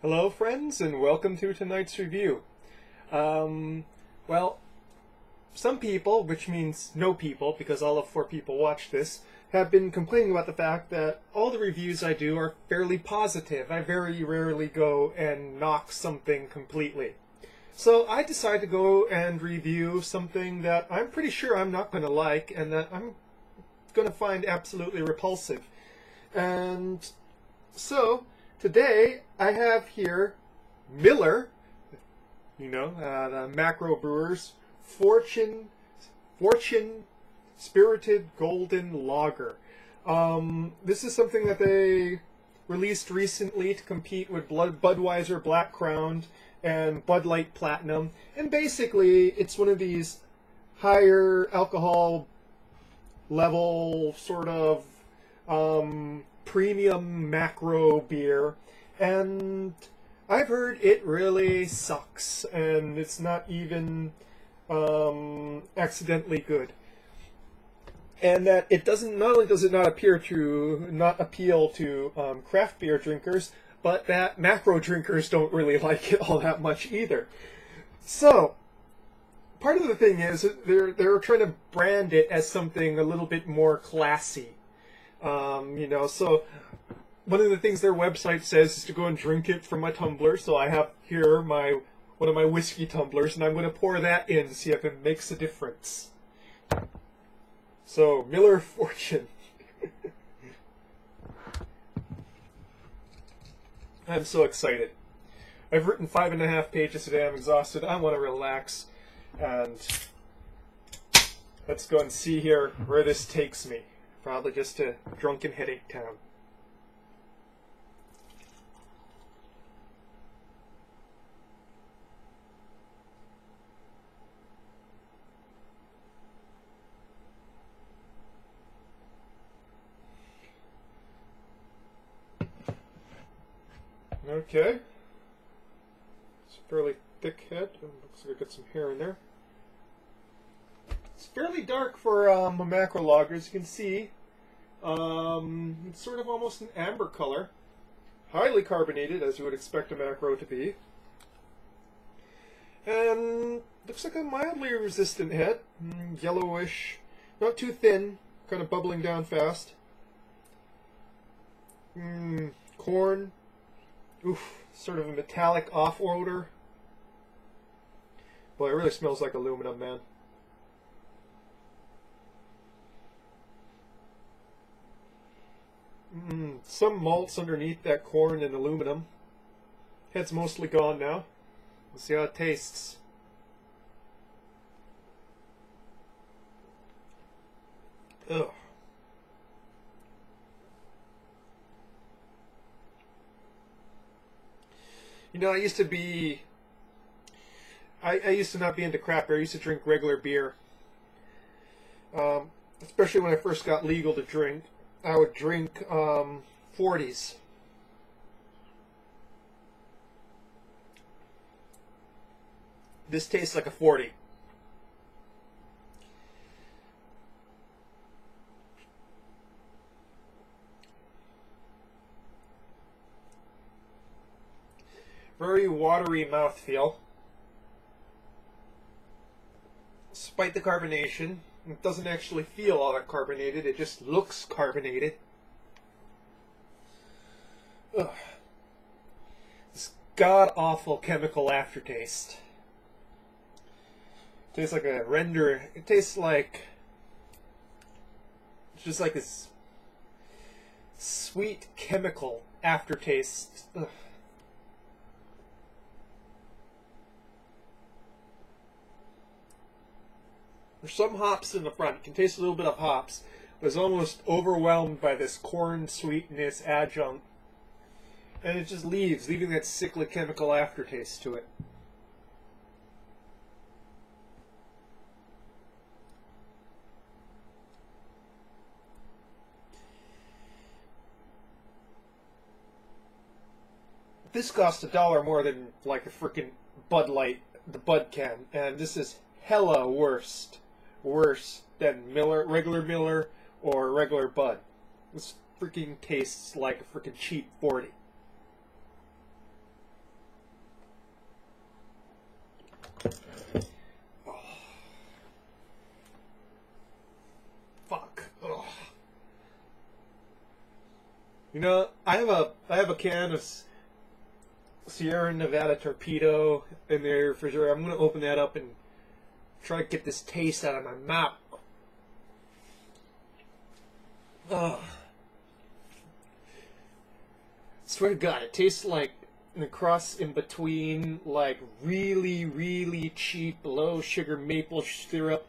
Hello friends, and welcome to tonight's review. Well, some people, which means no people, because all of 4 people watch this, have been complaining about the fact that all the reviews I do are fairly positive. I very rarely go and knock something completely. So I decided to go and review something that I'm pretty sure I'm not going to like and that I'm going to find absolutely repulsive. And so today I have here Miller, the macro brewers, Fortune Spirited Golden Lager. This is something that they released recently to compete with Budweiser Black Crown and Bud Light Platinum. And basically, it's one of these higher alcohol level sort of premium macro beer. And I've heard it really sucks, and it's not even accidentally good. And that it doesn't, not only does it not appeal to craft beer drinkers, but that macro drinkers don't really like it all that much either. So, part of the thing is they're trying to brand it as something a little bit more classy. So one of the things their website says is to go and drink it from my tumbler. So I have here one of my whiskey tumblers, and I'm going to pour that in to see if it makes a difference. So, Miller Fortune. I'm so excited. I've written 5.5 pages today. I'm exhausted. I want to relax. And let's go and see here where this takes me. Probably just to drunken headache town. Okay. It's a fairly thick head. Looks like I got some hair in there. It's fairly dark for a macro lager, as you can see. It's sort of almost an amber color. Highly carbonated, as you would expect a macro to be. And looks like a mildly resistant head. Yellowish. Not too thin. Kind of bubbling down fast. Corn. Oof, sort of a metallic off odor. Boy, it really smells like aluminum, man. Some malts underneath that corn and aluminum. Head's mostly gone now. Let's see how it tastes. Ugh. I used to be... I used to not be into crap beer. I used to drink regular beer. Especially when I first got legal to drink. I would drink 40s. This tastes like a 40. Very watery mouthfeel. Despite the carbonation, it doesn't actually feel all that carbonated, it just looks carbonated. Ugh. This god-awful chemical aftertaste. It tastes like a render. It tastes like... It's just like this sweet chemical aftertaste. Ugh. There's some hops in the front. You can taste a little bit of hops, but it's almost overwhelmed by this corn sweetness adjunct. And it just leaving that sickly chemical aftertaste to it. This costs $1 more than like the frickin' Bud Light, the Bud can, and this is hella worse than regular Miller or regular Bud. This freaking tastes like a freaking cheap 40. know, I have a can of Sierra Nevada Torpedo in the refrigerator. I'm gonna open that up and try to get this taste out of my mouth. Ugh. Swear to God, it tastes like a cross in between, like really, really cheap, low sugar maple syrup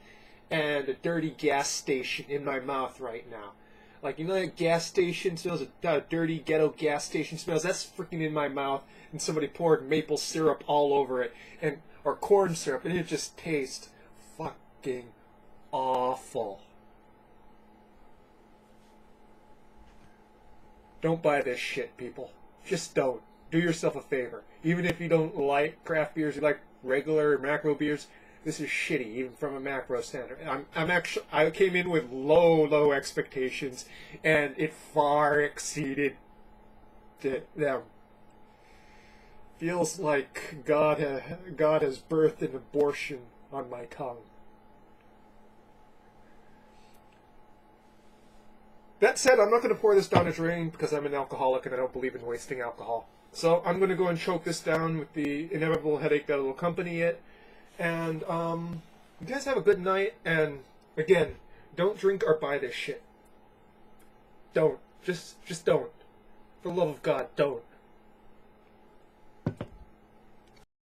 and a dirty gas station in my mouth right now. Like, you know that gas station smells, dirty ghetto gas station smells? That's freaking in my mouth, and somebody poured maple syrup all over it, and or corn syrup, and it just tastes fucking awful. Don't buy this shit, people. Just don't. Do yourself a favor. Even if you don't like craft beers, you like regular macro beers, this is shitty, even from a macro standard. I came in with low expectations, and it far exceeded them. Feels like God has birthed an abortion on my tongue. That said, I'm not going to pour this down a drain because I'm an alcoholic and I don't believe in wasting alcohol. So I'm going to go and choke this down with the inevitable headache that will accompany it. And you guys have a good night. And again, don't drink or buy this shit. Don't. Just don't. For the love of God, don't.